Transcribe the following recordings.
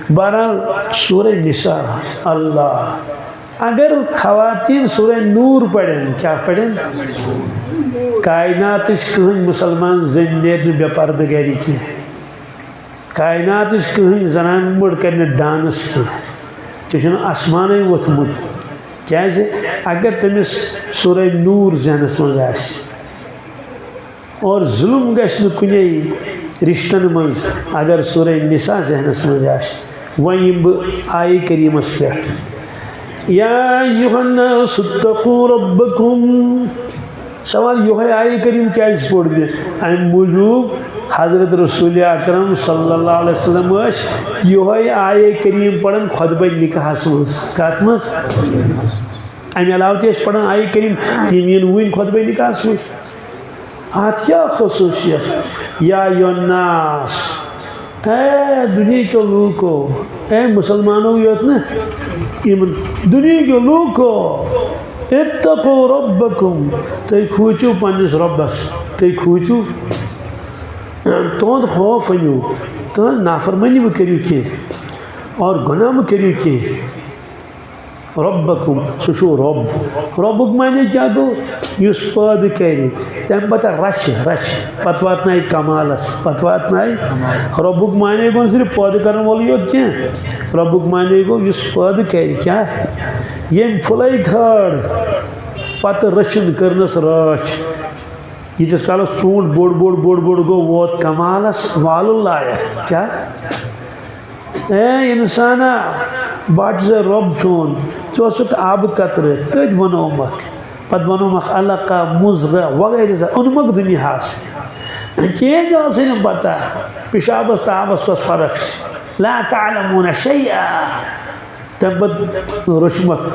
بہرحال سورہ نساء اللہ اگر خواتین سورہ نور پڑھیں کیا پڑھیں کائنات کہن مسلمان زن نیرن بے پردہ گری کی کائنات کہن زنان مڑ کرنے ڈانس کی چون آسمانے وتھمت کیازِ اگر تمس سورہ نور ذہنس مز آسہِ اور ظلم گژھِ نہٕ کُنے رشتن مز اگر سورہ نساء ذہنس مز آسہِ وۄنۍ یِمہٕ بہٕ آیہِ کریٖمس پٮ۪ٹھ یا ایُہا الناس اتقوا ربکم سوال یہوے آیہِ کریم کیازِ پوٚر مےٚ امہِ موٗجوٗب حضرت رسول اکرم صلی اللہ علیہ وسلم یہوے آیہِ کریم پڑھن خطبہ نکاحس مز کتھ مز امہِ علاوٕ تہِ ٲسۍ پڑھان آیہِ کریم تِم یِن وٕنۍ خطبہ نکاحس مز اتھ کیا خصوصیت یا ایُہا الناس اے دنیا کے لوکو اے مسلمانوں یوت نا دنیا کے لوکو اتقوا ربکم تُہۍ کھوٗژِو پننس رۄبس تُہۍ کھوٗژِو تُہُنٛد خوف أنِو تُہنٛز نافرمٲنی مہٕ کٔرِو کینٛہہ اور گۄناہ مہٕ کٔرِو کینٛہہ ربکم سُہ چھُ رۄب رۄبُک معنی کیٛاہ گوٚو یُس پٲدٕ کرِ تمہِ پتہٕ رچھِ پتہٕ واتنایہِ کمالس پتہٕ واتنایہِ رۄبُک معنی گوٚو نہٕ صرف پٲدٕ کرن وولٕے یوت کینٛہہ رۄبُک معنی گوٚو یُس پٲدٕ کرِ کیٛاہ ییٚمۍ پھٕلے کھٲڑ پتہٕ رچھِن کٔرنس رٲچھ ییٖتِس کالس ژوٗنٛٹھ بوٚڑ گوٚو ووت کمالس والُن لایق کیٛاہ اے انسانا بٹ ژےٚ رۄب چون ژٕ اوسُکھ آبہٕ قطرٕ تٔتھۍ بنومکھ پتہٕ بنومکھ علقہ مضغہ وغیرہ اوٚنمکھ دُنیاہس کینٛہہ تہِ ٲسٕے نہٕ پتہ پِشابس تہٕ آبس کۄس فرق چھِ لا تعلموٗنَ شیئا تمہِ پتہٕ روچھمکھ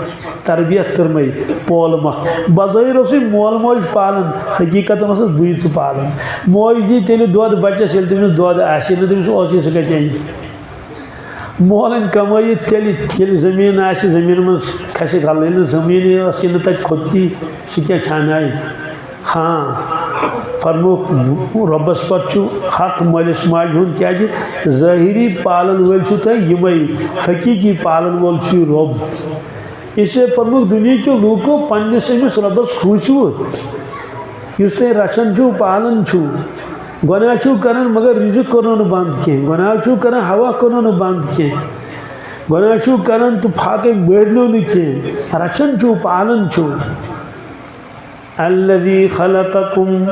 تربیت کٔرمٕے پولمکھ بظٲہر اوسُے مول موج پالان حقیٖقتن اوسُس بٕے ژٕ پالان موج دی تیٚلہِ دۄد بچس ییٚلہِ تٔمِس دۄد آسہِ نہٕ تٔمِس اوسُے سُہ کتہِ اَنہِ مول أنۍ کمٲیِتھ تیٚلہِ ییٚلہِ زٔمیٖن آسہِ زٔمیٖن منٛز کھسہِ غلہٕ ییٚلہِ نہٕ زٔمیٖنٕے ٲس ییٚلہِ نہٕ تتہِ کھوٚتی سُہ کیٛاہ کھیٛانایہِ ہاں فرمووُکھ رۄبس پتہٕ چھُ حق مٲلِس ماجہِ ہُنٛد کیٛازِ ظٲہری پالن وٲلۍ چھِو تُہۍ یِمے حقیٖقی پالن وول چھُ یہِ رۄب اس لیے فرمووُکھ دُنہیٖکیو لوٗکو پننِس أمِس رۄبس کھوٗژِو یُس تُہۍ رچھان چھِو پالان چھِو گۄناہ چھِو کران مگر رزق کوٚرنو نہٕ بنٛد کینٛہہ گۄناہ چھِو کران ہوا کوٚرنو نہٕ بنٛد کینٛہہ گۄناہ چھِو کران تہٕ فاقے مٲرنو نہٕ کینٛہہ رچھان چھِو پالان چھِو الذی خلقکم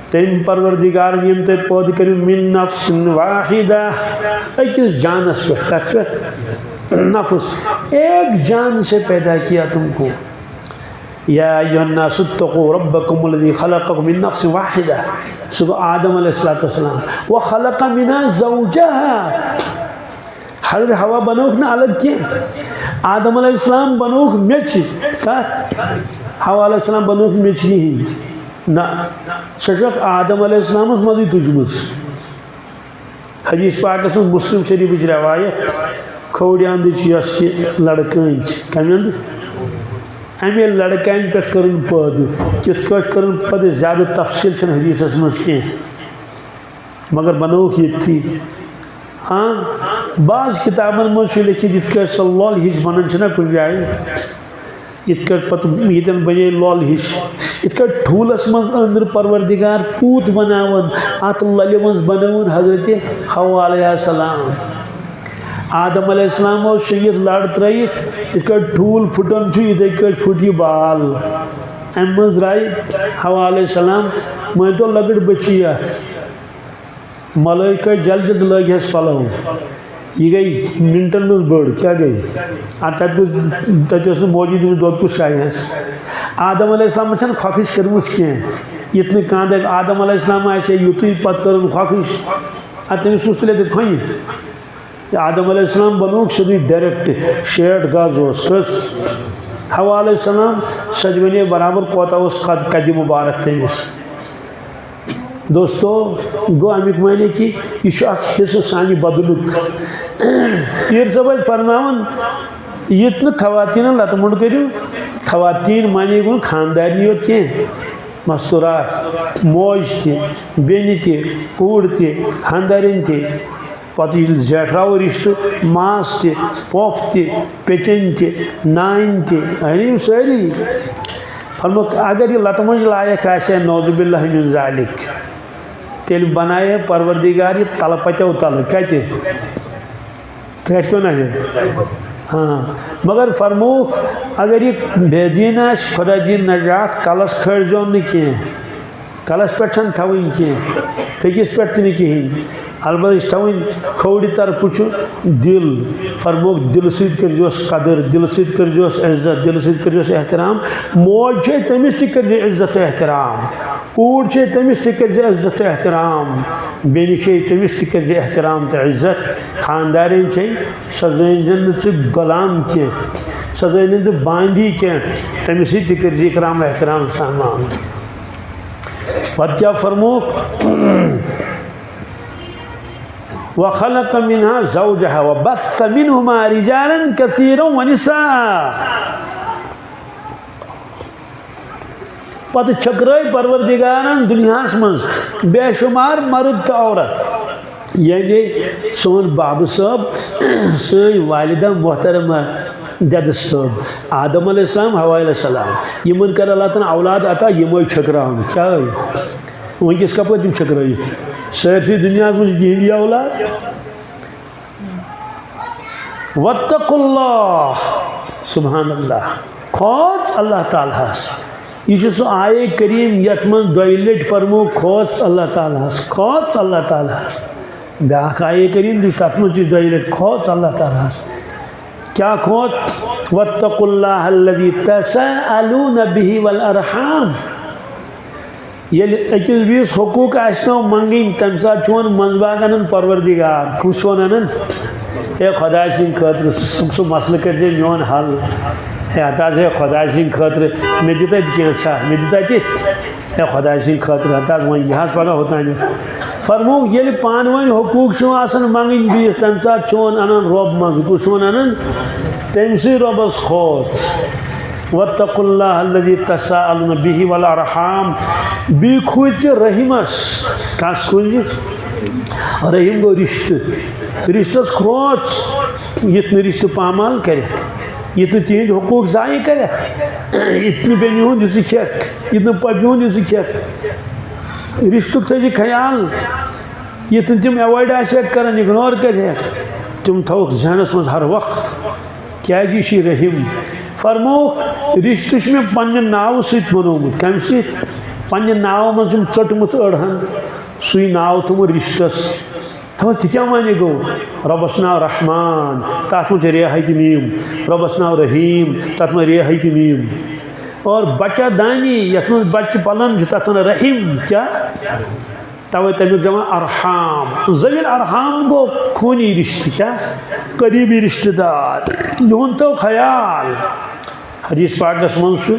تٔمۍ پروردگارن ییٚمۍ تۄہہِ پٲدٕ کٔرِو من نفس واحدہ أکِس جانس پٮ۪ٹھ کتھ پٮ۪ٹھ نفس ایک جان سے پیدا کیا تم کو یا ایھا الناس اتقوا ربکم الذی خلقکم من نفس واحدہ سُہ گوٚو آدم علیہ الصلوۃ والسلام وخلق منہا زوجہا حضرت حوا بنووُکھ نہٕ الگ کینٛہہ آدم علیہ السلام بنووُکھ میٚژِ کتھ حوا علیہ السلام بنووُکھ میٚژِ کِہیٖنۍ نہ سۄ چھکھ آدم علیہ السلامس منٛزٕے تُجمٕژ حدیث پاکس منٛز مسلم شریفٕچ روایت کھوورِ انٛدٕچ یۄس یہِ لڑکٲنۍ چھِ کمہِ انٛدٕ امے لڑکانہِ پٮ۪ٹھ کٔرٕن پٲدٕ کِتھ کٲٹھۍ کٔرٕن پٲدٕ زیادٕ تفصیٖل چھنہٕ حدیثس منٛز کینٛہہ مگر بنووُکھ ییٚتھی ہاں بعض کتابن منٛز چھُ لیکھِتھ یِتھ کٲٹھۍ سۄ لۄل ہِش بنان چھِنہ کُنہِ جایہِ یِتھ کٲٹھۍ پتہٕ ییٚتٮ۪ن بنے لۄل ہِش یِتھ کٲٹھۍ ٹھوٗلس منٛز أنٛدرٕ پروردگار پوٗت بناوان اتھ لۄلہِ منٛز بنٲوٕن حضرتِ حوا علیہ السلام آدم علیہ السلام اوس شیٚیِتھ لڑ ترٲیِتھ یِتھ کٲٹھۍ ٹھوٗل پھُٹان چھُ یِتھے کٲٹھۍ پھُٹ یہِ بال امہِ منٛز درٛایہِ حوا علیہ السلام مٲنۍتو لۄکٕٹ بٔچی اکھ ملٲے کٔڑۍ جلدی تہٕ لٲگہس پلو یہِ گٔے منٹن منٛز بٔڑ کیٛاہ گٔے تتہِ اوس نہٕ موجی دِمُت دۄد کُس شایہس آدم علیہ السلامن چھنہٕ کھۄکھٕش کٔرمٕژ کینٛہہ یِتھ نہٕ کانٛہہ دپہِ آدم علیہ السلام آسہِ ہے یُتُے پتہٕ کٔرٕن کھۄکھٕش ادٕ تٔمِس کُس تُلہِ تتہِ کھۄنہِ آدم علیہ السلام بنووُکھ سیوٚدُے ڈایریکٹ 60 گز اوس کٔژ حوا علیہ السلام سۄ تہِ ونے برابر کوتاہ اوس قدِ مُبارک تٔمِس دوستو گوٚو امیُک معنی کہِ یہِ چھُ اکھ حصہٕ سانہِ بدلُک پیٖر صٲب ٲسۍ فرماوان یُتھ نہٕ خواتیٖنن لتہٕ موٚنڈ کٔرِو خواتیٖن معنی گوٚو نہٕ خاندارنی یوت کینٛہہ مستوٗرات موج تہِ بیٚنہِ تہِ کوٗر تہِ خاندارٮ۪ن تہِ پتہ ییٚلہِ زیٹھراو رشتہ ماس تہِ پۄپھ تہِ پیٚچَن تہِ نانۍ تہِ یِم سٲری فرموک اگر یہ لتہٕ منٛز لایق آسہِ نعوذ باللہ من ذالک تیٚلہِ بنایے پروردگار یہ تلہٕ پتیو تلہٕ کتہِ کتہِ نا یہ ہاں مگر فرموک اگر یہ بے دین آسہِ خدا دین نجات کلس کھٲلۍزیون نہٕ کینٛہہ کلس پٮ۪ٹھ چھنہٕ تھاوٕنۍ کینٛہہ پھیٚکِس پٮ۪ٹھ تہِ نہٕ کِہیٖنۍ البتہ یہ تھاوٕنۍ کھوورِ طرفہٕ چھُ دل فرموک دل سۭتۍ کٔرۍزیوس قدر دل سۭتۍ کٔرۍزیوس عزت دل سۭتۍ کٔرۍزیوس احترام موج چھے تٔمِس تہِ کٔرۍزِ عزت تہٕ احترام کوٗر چھے تٔمِس تہِ کٔرۍزِ عزت تہٕ احترام بیٚنہِ چھے تٔمِس تہِ کٔرۍزِ احترام تہٕ عزت خاندارٮ۪ن چھے سۄ زٲنۍزٮ۪ن نہٕ ژٕ غلام کینٛہہ سۄ زٲنۍ نہٕ ژٕ باندی کینٛہہ تٔمِس سۭتۍ تہِ کٔرۍزِ اِکرام احترام سان معاملہٕ پتہٕ کیٛاہ فرموک وَخَلَقَ مِنْهَا زَوْجَهَا وَبَثَّ مِنْهُمَا رِجَالًا كَثِيرًا وَنِسَاءً پتہ چھکرٲے پروردگارن دنیاہس منٛز بے شمار مرد تہٕ عورت یعنی سون بابا صٲب سٲنۍ والدہ محترمہ دید صٲب آدم علیہ السلام حوا علیہ السلام یمن کر اللہ تعالیٰ اولاد عطا یمو چھکراون چاہے ونکس کپٲرۍ تِم چھکرٲیِتھ سٲرسٕے دُنیاہس منٛز تِہنٛدی اولاد واتقوا اللہ سبحان اللہ کھوژ اللہ تعالیٰ ہس یہ چھُ سُہ آیے کریم یتھ منٛز دۄیہِ لٹہِ فرمو کھوژ اللہ تعالیٰ ہس کھوژ اللہ تعالیٰ ہس بیاکھ آیے کریم تہِ تتھ منٛز چھُ دۄیہِ لٹہِ کھوژ اللہ تعالیٰ ہس کیا کھوژ واتقوا اللہ الذی تساءلون به والارحام ییٚلہِ أکِس بیٚیِس حقوٗق آسنو منٛگٕنۍ تمہِ ساتہٕ چھُ وۄنۍ منٛزٕ باگ انان پروردگار کُس چھُ انان ہے خۄداے سٕنٛدِ خٲطرٕ سُہ مسلہٕ کٔرۍزِ میون حل ہے ہتہٕ حظ ہے خۄداے سٕنٛدِ خٲطرٕ مےٚ دِ تتہِ کینٛژھا مےٚ دِ تتہِ ہے خۄداے سٕنٛدِ خٲطرٕ ہتہٕ حظ وۄنۍ یہِ حظ پگاہ ہوٚتانٮ۪تھ فرموک ییٚلہِ پانہٕ ؤنۍ حقوٗق چھُ آسان منٛگٕنۍ بیٚیِس تمہِ ساتہٕ چھُ وۄنۍ انان رۄب منٛزٕ کُس چھُ انان تٔمۍ سٕے رۄبس کھوژ واتقوا اللہ الذی تساءلون به والارحام بیٚیہِ کھوٗژِ رحیمس کس کھوٗژِ رحیم گوٚو رشتہٕ رشتس کھوژ یِتھ نہٕ رشتہٕ پامال کرٮ۪کھ یِتھ نہٕ تِہنٛدۍ حقوٗق ضایع کرٮ۪کھ یِتھ نہٕ بیٚنہِ ہُنٛد یہِ ژٕ کھٮ۪کھ یِتھ نہٕ پۄپہِ ہُنٛد یہِ ژٕ کھٮ۪کھ رشتُک تھٲیزِ خیال یِتھ نہٕ تِم ایوایڈ آسٮ۪کھ کران اِگنور کرٮ۪کھ تِم تھاوُکھ ذہنس منٛز ہر وقت کیٛازِ یہِ چھُے رحیم فرموکھ رشتہٕ چھُ مےٚ پننہِ ناوٕ سۭتۍ بنومُت کمہِ سۭتۍ پننہِ ناوٕ منٛز چھُم ژٔٹمٕژ أڑہن سُے ناو تھوٚمُت رشتس تھوٚمُت تہِ کیٛاہ معنی گوٚو رۄبس ناو رحمان تتھ منٛز چھِ رحت میٖم رۄبس ناو رحیٖم تتھ منٛز رحت میٖم اور بچہ دانی یتھ منٛز بچہ پلان چھُ تتھ ونان رحیم کیٛاہ توے تمیُک دپان ارحام ضمیٖر ارحام گوٚو خوٗنی رشتہٕ کیٛاہ قریٖبی رشتہٕ دار یِہُنٛد تھوٚو خیال حدیث پاکس منٛز چھُ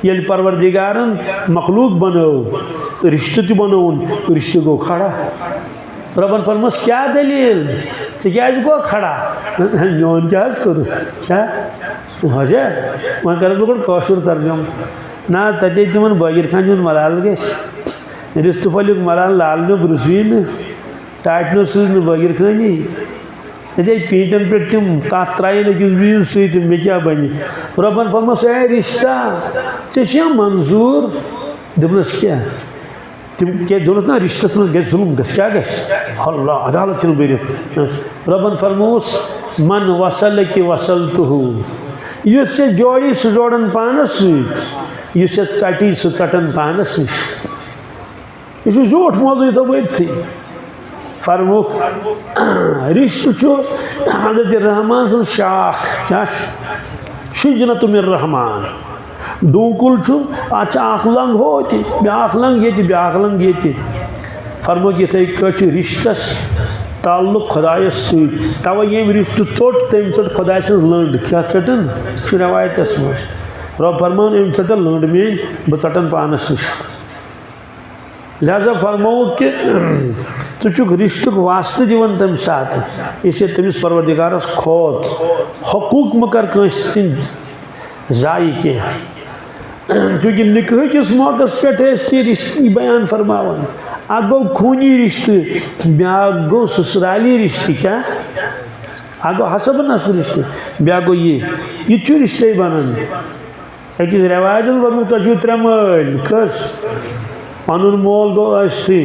ییٚلہِ پروردگارن مخلوق بنٲو رشتہٕ تہِ بنووُن رشتہٕ گوٚو کھڑا رۄبن فرموس کیٛاہ دٔلیٖل ژٕ کیٛازِ گوٚو کھڑا میون کیٛاہ حظ کوٚرُتھ کیٛاہ ہجا وۄنۍ کرس بہٕ گۄڈٕ کٲشُر ترجُمہٕ نہ حظ تتے تِمن بٲگِر خانہِ ہُنٛد ملال گژھِ رِستہٕ پھلیُک ملال لالنہٕ برُسوٕے نہٕ ٹاٹنہٕ سوٗز نہٕ بٲگِر خٲنی تتے پیٖنتٮ۪ن پٮ۪ٹھ تِم کتھ ترٛایَن أکِس بیٚیِس سۭتۍ مےٚ کیٛاہ بنہِ رۄبن فرموس اے رشتہ ژےٚ چھُیا منظوٗر دوٚپنس کیٛاہ تِم کیٛاہ دوٚپنس نا رشتس منٛز گژھِ ظُلم گژھِ کیٛاہ گژھِ اللہ عدالت چھِنہٕ بٔرِتھ رۄبن فرمووُس من وصلکی وصلتہُ یُس ژےٚ جوڑی سُہ جوڑن پانس سۭتۍ یُس ژےٚ ژٹی سُہ ژٹن پانس نِش یہ چھُ زیوٗٹھ موضوٗع تھوٚو أتھی فرموکھ رشتہٕ چھُ حضرت رحمان سٕنٛز شاخ کیٛاہ چھُ شجرۃ من رحمان ڈوٗنۍ کُل چھُ اتھ چھِ اکھ لنٛگ ہوتہِ بیاکھ لنٛگ ییٚتہِ بیاکھ لنٛگ ییٚتہِ فرموکھ یِتھٕے کٲٹھۍ چھُ رشتس تعلق خۄدایس سۭتۍ توے ییٚمۍ رشتہٕ ژوٚٹ تٔمۍ ژٔٹ خۄداے سٕنٛز لٔنٛڈ کیٛاہ ژٔٹٕن چھُ رٮ۪وایتس منٛز رۄب فرمان أمۍ ژٔٹن لٔنٛڈ میٲنۍ بہٕ ژٹن پانس نِش لہذا فرمووُکھ کہِ ژٕ چھُکھ رشتُک واسطہٕ دِوان تمہِ ساتہٕ اس لیے تٔمِس پروردگارس کھوژ حقوٗق مہٕ کر کٲنٛسہِ سٕنٛدۍ ضایع کینٛہہ چونکہ نکاح کس موقع پہ یہ رشتہ بیان فرماون اکھ گو خونی رشتہ بیاکھ گو سسرالی رشتہ کیا اکھ گو حسب نسب رشتہ بیاکھ گو یہ رشتہ بنان اکس روایت ورمت تھی ترے مل کس پن مول گو اشتھی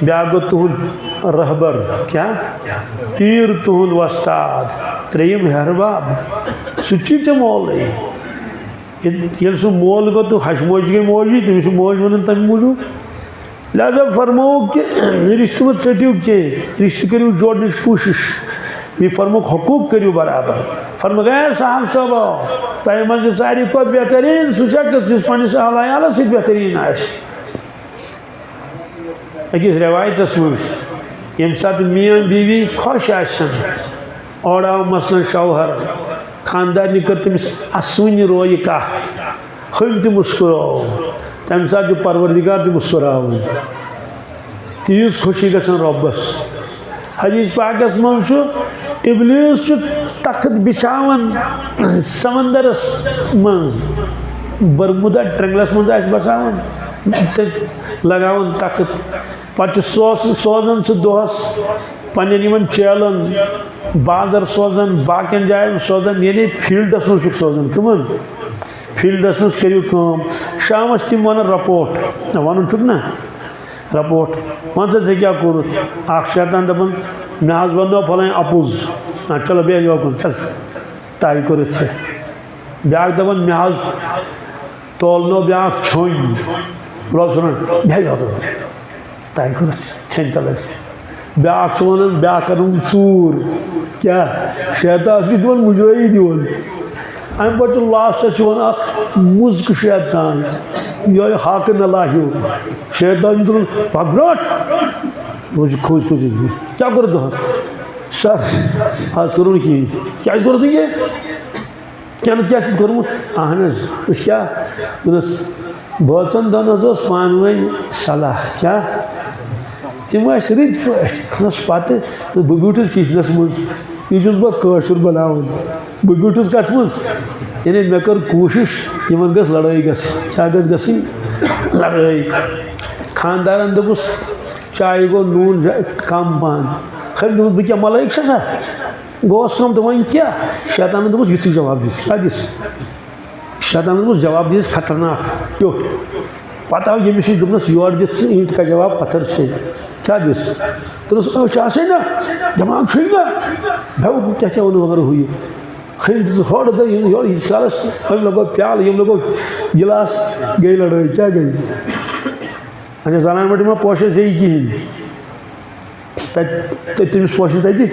بیاکھ گو تہد رہبر کیا پیر تہد وستاد تریم ہرباب سہ مول یل سہ مول گو تو ہش موج گئی موجی تمس موج ون تمہ موجود لہذا فرمو کہ رشتہ مت ژٹو کی رشتہ کرو جوڑنچ کوشش یہ فرمو حقوق کرو برابر فرمو گئے صاحب صاحب تہ من ساری کھت بہترین سہ شخص جس پنس اہل عیالس ست بہترین آس اکس روایتس مز یم سات میاں بیوی خوش آسن اور آو مثلا شوہر خاندارنی کر تمس اسونی روی کت ہم تہ مسکرو تمہ سات پروردگار تہ مسکراون تیز خوشی گژھان رۄبس حدیث پاکس مز ابلیس تخت بچھاون سمندرس مز برمودا ٹرنگلس مز آس بساون لگاون تخت پتہ سوزان سہ دہس پنن چیلن بازر سوزان باقین جائن سوزان یعنی فیلڈس مز سوزان کمن فیلڈس مز کرو کام شامس تم ون رپورٹ ون نا رپورٹ ون سا کیا کورت اخ شیطان دپان مے حظ ونو فلان اپوز چلو بیٚہہ یوکن چل تاہی کورت ژےٚ بیاکھ دپان مے حظ تولنو بیاکھ چھوٚنۍ رب سنان بیٚہہ یوکن تاہی کورت ژھیٚنۍ تل بیاکھ ونان بیاکھ کرن ژوٗر کیا شیطان چھ دِوان مجرٲیی دِوان امہ پتہ لاسٹس ون اخ مُزکہ شیطان یہ حاکہ نلا ہیو شیطان چھ دپان پک برونٛٹھ کھوج کھوج کیا کوٚر دۄہس سر آز کوٚرُو نہٕ کِہیٖنۍ کیٛازِ کوٚرُتھ نہٕ کینٛہہ کینٛہہ کیٛاہ چھُتھ کوٚرمُت اہن حظ أسۍ کیٛاہ دوٚپنس بٲژن دۄن حظ اوس پانہٕ ؤنۍ صلاح کیٛاہ تم ٲسۍ رٕتۍ پٲٹھۍ دوٚپنس پتہٕ بہٕ بیوٗٹھُس کچنس منٛز یہ چھُس بہٕ کٲشُر بناوان بہٕ بیوٗٹھُس کتھ منٛز یعنی مےٚ کٔر کوٗشش یمن گٔژھ لڑٲے گژھٕنۍ کیٛاہ گٔژھ گژھٕنۍ لڑٲے خاندارن دوٚپُس چایہِ گوٚو نوٗن کم پہن خٲلی دوٚپُس بہٕ کیٛاہ ملٲیِک چھسا گوس کم تہٕ وۄنۍ کیٛاہ شیطانن دوٚپُس یُتھُے جواب دِس کیٛاہ دِس شیطانن دوٚپُس جواب دِس خطرناک پیوٚٹھ پتہٕ آو ییٚمِس نِش دوٚپنس یورٕ دِتھ ژٕ یِتھ کٔنۍ جواب پتھر سے کیٛاہ دِس دوٚپنس چھِ آسٕے نا دٮ۪ماغ چھُے نا بیوقوٗف تۄہہِ کیٛاہ ووٚنوٕ مگر ہُہ یہِ خٔنۍ دِژ ہورٕ تہٕ یورٕ ییٖتِس کالس أمۍ لگوو پیالہٕ ییٚمۍ لگوو گِلاس گٔے لڑٲے کیٛاہ گٔے اچھا زنان مٔنٛڈۍ ما پوشے ژےٚ کِہیٖنۍ تتہِ تٔمِس پوشہِ تتہِ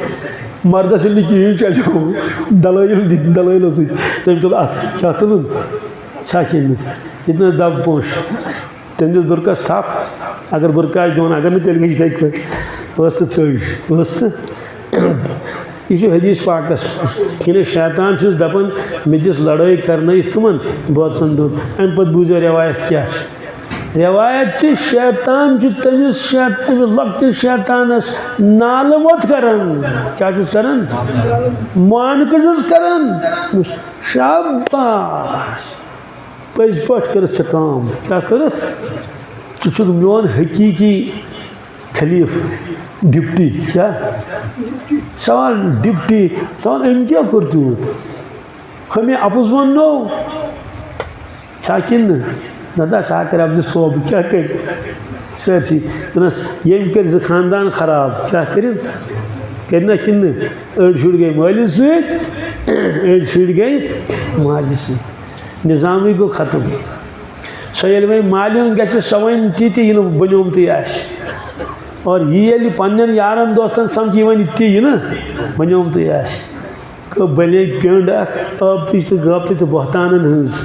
مردس ییٚلہِ نہٕ کِہیٖنۍ چلیو دلٲیلو سۭتۍ تٔمۍ تُل اتھ کیٛاہ تُلُن چھا کِنہٕ نہٕ ییٚتہِ نس دب پوش تٔمۍ دِژ بُرکس تھپھ اگر بُرکہٕ آسہِ دِوان اگر نہٕ تیٚلہِ گٔے یِتھٕے کٲٹھۍ ٲس تہٕ ژٔج ٲس تہٕ یہ چھُ حدیث پاکس منٛز ییٚلہِ شیطان چھُس دپان مےٚ دِس لڑٲے کرنٲیِتھ کٕمن بٲژن دۄن امہِ پتہٕ بوٗزِو روایت کیٛاہ چھِ روایت چھِ شیطان چھُ تٔمِس لۄکٹِس شیطانس نالہٕ ووٚتھ کران کیٛاہ چھُس کران مانکہٕ چھُس کران شاباش پٔزۍ پٲٹھۍ کٔرٕتھ ژےٚ کٲم کیٛاہ کٔرٕتھ ژٕ چھُکھ میون حقیٖقی خلیٖفہٕ ڈپٹی کیٛاہ سوال ڈپٹی ژٕ وَن أمۍ کیٛاہ کوٚر تیوٗت ہمیں اپُز وَننو چھا کِنہٕ نہ سا کر اپزس توبہٕ کیٛاہ کَرِ سٲرسٕے دوٚپنس ییٚمۍ کٔرۍ زٕ خاندان خراب کیٛاہ کٔرِن کٔرِنا کِنہٕ نہٕ أڑۍ شُرۍ گٔے مٲلِس سۭتۍ أڑۍ شُرۍ گٔے ماجہِ سۭتۍ نظامٕے گوٚو ختم سۄ ییٚلہِ وۄنۍ مالیُن گژھِ سۄ وَنہِ تی تہِ یہِ نہٕ بنیومتٕے آسہِ اور یہِ ییٚلہِ پننٮ۪ن یارن دوستن سمکھِ یہِ وَنہِ تی یہِ نہٕ بنیومتٕے آسہِ بنے پیٚنٛڈ اکھ ٲبتٕچ تہٕ غٲبتٕچ تہٕ بہتانن ہٕنٛز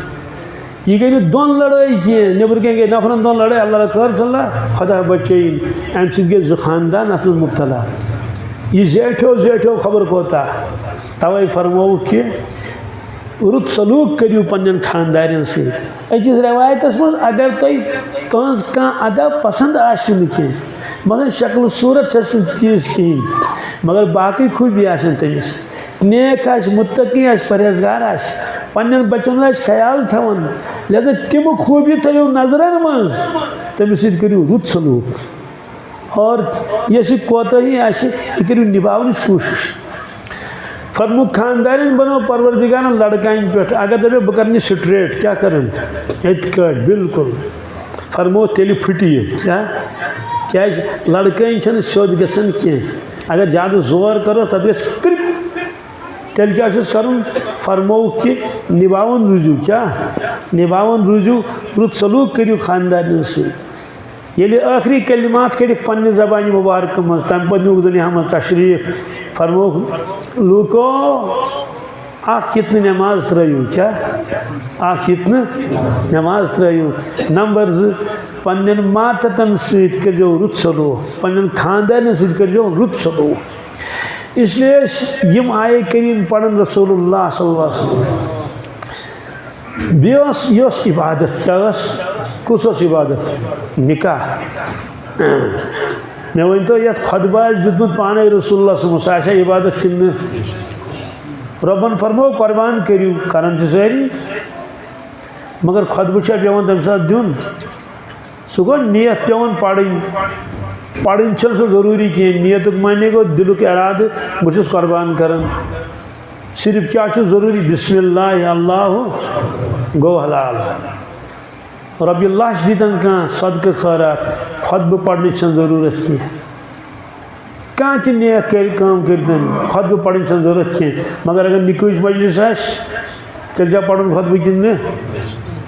یہ گئی نہٕ دۄن لڑٲے کینٛہہ نیٚبرٕ کَنۍ گٔے نفرن دۄن لڑٲے اللہ خٲر صلی خۄدا بچٲیِن اَمہِ سۭتۍ گٔے زٕ خاندان اَتھ منٛز مُبتلا یہ زیٹھو خبر کوتاہ توے فرمووُکھ کہ رُت سلوٗک کٔرِو پننٮ۪ن خاندارٮ۪ن سۭتۍ أکِس روایتس منٛز اگر تۄہہِ تُہنٛز کانٛہہ ادا پسنٛد آسہِ نہٕ کینٛہہ مگر شکل صوٗرت چھس نہٕ تیٖژ کِہیٖنۍ مگر باقٕے خوٗبی آسن تٔمِس نیک آسہِ مُتقی آسہِ پرہیزگار آسہِ پنن بچن خیال تھوان لہذا تم خوبی تھو نظرن مز تمس سۭتۍ کٔرِو رُت سلوک اور یہ کوتاہی آسہِ یہ کٔرِو نبھاونٕچ کوٗشش فرموک خاندارن بنو پروردگارن لڑکان پہ اگر دپے بہ کرنی سٹریٹ کیا کرن ات کٹ بالکل فرمو تیل پھٹی کیا لڑکان چھن سیود گژھان کی اگر زیادہ زور کرو تت گژھِ کرپ تیل کیا کرن فرمو کہ نبھاون روزو کیا نبھاون روزو رت سلوک کریو خاندارن سۭتۍ ییٚلہِ آخری کلمات کڑک پنہ زبان مبارک مز تم پہ نیوک دنیا مز تشریف فرموک لوکو اخ کتن نماز ترٲیِو کیا اخ کتن نماز ترٲیِو نمبر 2 پنن ماتتن سۭتۍ کٔرزیو رُت سلوک پنن خاندارن سۭتۍ کٔرزیو رُت سلوک اس لیے یم آیے کریم پڑھن رسول اللہ صلی اللہ علیہ وسلم بیس یس عبادت کیا کس عبادت نکاح میں ونتو یت خطبہ دیتمت پانے رسول اللہ صلی اللہ علیہ وسلم عبادت چھن ربن فرمو قربان کریو کرن ساری مگر خطبہ چھا پیوان تم ساتھ دیون سہ گو نیت پیوان پڑھن چھ سو ضروری کی نیت معنی گو دلک ارادہ بس قربان کرن صرف کیا ضروری بسم اللہ اللہ گو حلال رب اللہ دیتن کان صدقہ خیرات خطبہ پڑھنے چھن ضرورت کی کان تہ نیک کام کرتن خطبہ پڑھنے چھن ضرورت کی مگر اگر نکاح مجلس آس تیل جا پڑھن خطبہ کن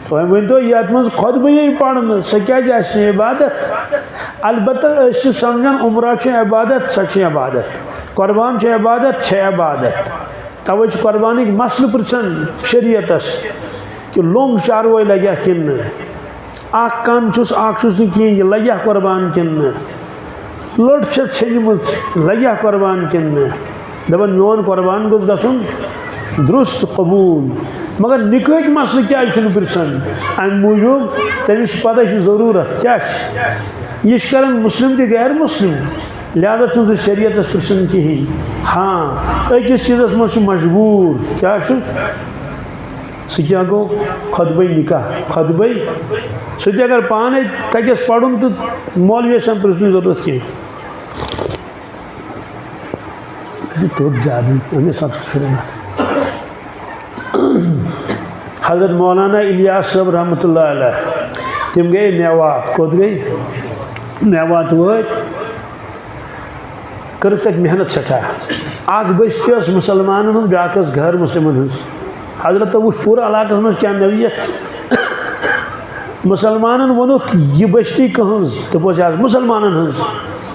تو ون تو یت مز خطبہ پڑھن سہ کیا عبادت البتہ سمجھان عمرہ عبادت سہ عبادت قربان عبادت عبادت توے قربانی مسئلہ پرچھان شریعتس کہ لونگ چاروے لگیا کن اخ کن چھس اخ چھس کہین یہ لگیا قربان کن لڑ چھس چھجم لگیا قربان کن دپان میون قربان گوس گژھن درست قبول مگر نکاح مسئلہ کیا پرچھان ام موجوب تمس پتہ ضرورت کیا یہ کران مسلم تہ غیر مسلم لہذا چھ شریعتس پرچھان کہین ہاں اکس چیزس مز مجبور کیا سہ کیا گو خطبہ نکاح خطبہ سہ تہ اگر پانے تگس پڑھن تو مولوی سم پرچھن ضرورت کی توت زیادہ ہمیں سب سے حضرت مولانا الیاس صاحب رحمۃ اللہ علیہ تم گئے میوات کوت گئی میوات وت کر تک محنت سٹھا اخ بستی اس مسلمانن ہند بیاکھ غیر مسلمن ہند حضرت وچ پورا علاقہ مز کیا نویت مسلمانن ونک یہ بستی کہنز دپوس آز مسلمانن ہند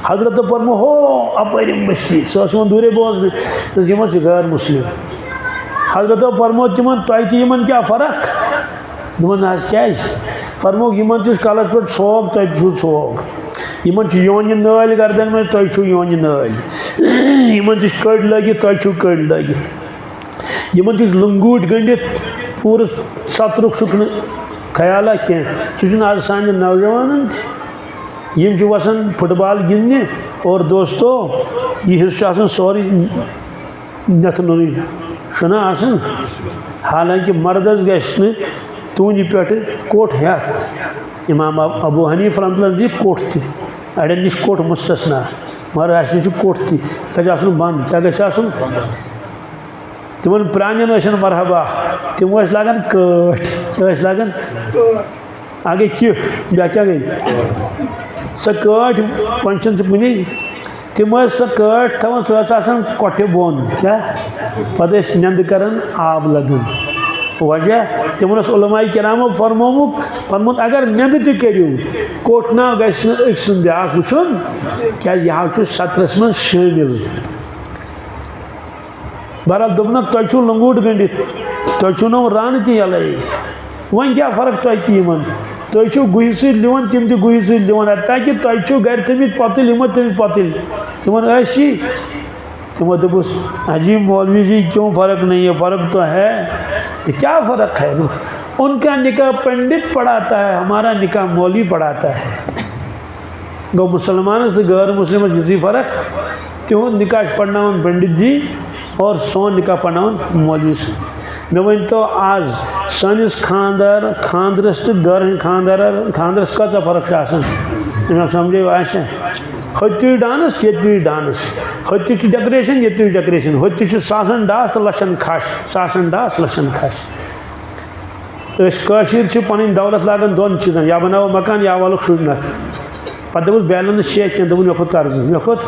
حضرت فرمو ہو اپرم بستی سہ دورے بوزن تو یہ غیر مسلم حضرت فرمو تمن تہ یمن کیا فرق دپن آز کیا فرمو یمن تس کالس پہ ژھوگ تہ ژھوگ یمن یونہ نٲلۍ گردن مز تہ چھو یونہ نٲلۍ یمن تس کڑ لگت تہ چھو کڑ لگت یمن تس لنگوٹ گنڈت پور سترک چھک خیالہ کی سہ آج سانہ نوجوانن یم وسان فٹ بال گندنے اور دوستو یہ حصہ سوری نتن شنا آسن حالانکہ مردس گھس تونج پہ کوٹ ہیت امام ابو حنیف رحمۃ اللہ دی کوٹ تہ اڑین نش کوٹ مستثنا مگر اس نش کوٹ تہ گھس آسن بند کیا گھس آسن تمن پرانین ٲسن مرحبا تم ٲسۍ لاگان کٲٹھۍ کیا ٲسۍ لاگان آ گئی کِٹھ بیٛاکھ کیا گئی سۄ کٲٹھۍ وۄنۍ چھنہٕ سُہ کُنی تم سۄ کٲٹھۍ تھاوان سۄ ٲس آسان کۄٹھِ بۄن کیا پتہٕ ٲسۍ نیندٕ کران آب لگان وجہ تمن علماء کرامو فرمومُت اگر نیندٕ تہِ کٔرِو کوٹھ ناو گژھِ نہٕ أکۍ سُنٛد بیٛاکھ وٕچھُن کیٛازِ یہِ حظ چھُ سطرس منٛز شٲمِل بہرحال دوٚپنکھ تۄہہِ چھُو لنگوٹ گٔنڈِتھ تۄہہِ چھُو نہٕ رانہٕ تہِ یَلَے وۄنۍ کیٛاہ فرق تۄہہِ تہِ یِمن تُہۍ چھُو گُہہِ سۭتۍ لِوان تِم تہِ گُہہِ سۭتۍ لِوان تاکہِ تۄہہِ چھُو گرِ تھٲمٕتۍ پۄتٕلۍ یِمو تھٲمٕتۍ پۄتٕلۍ تِمن ٲسی تمو دوٚپُس عجیب مولوی جی کیوں فرق نہیں ہے فرق تو ہے کیا فرق ہے ان کا نکاح پنڈت پڑھاتا ہے ہمارا نکاح مولوی پڑھاتا ہے گو مسلمان سے غیر مسلم جسی فرق تہد نکاح پڑھناون پنڈت جی اور سون نکاح پڑھناون مولوی سے مے ون تو آز سانس خاندرس تو گر خاندرس کچھ فرق سمجھو آسا ہوتی ڈانس یہ ڈانس ہوتی ڈیکوریشن یہ ڈیکوریشن ہوتی ساسن ڈاس تو لچھن کھش ساسن ڈاس لچھن کھش پن دولت لاگان دون چیزن یا بناو مکان یا والک شر نکھ پتہ دس بیلنس چیک کی مے کھوت قرض مے کھوت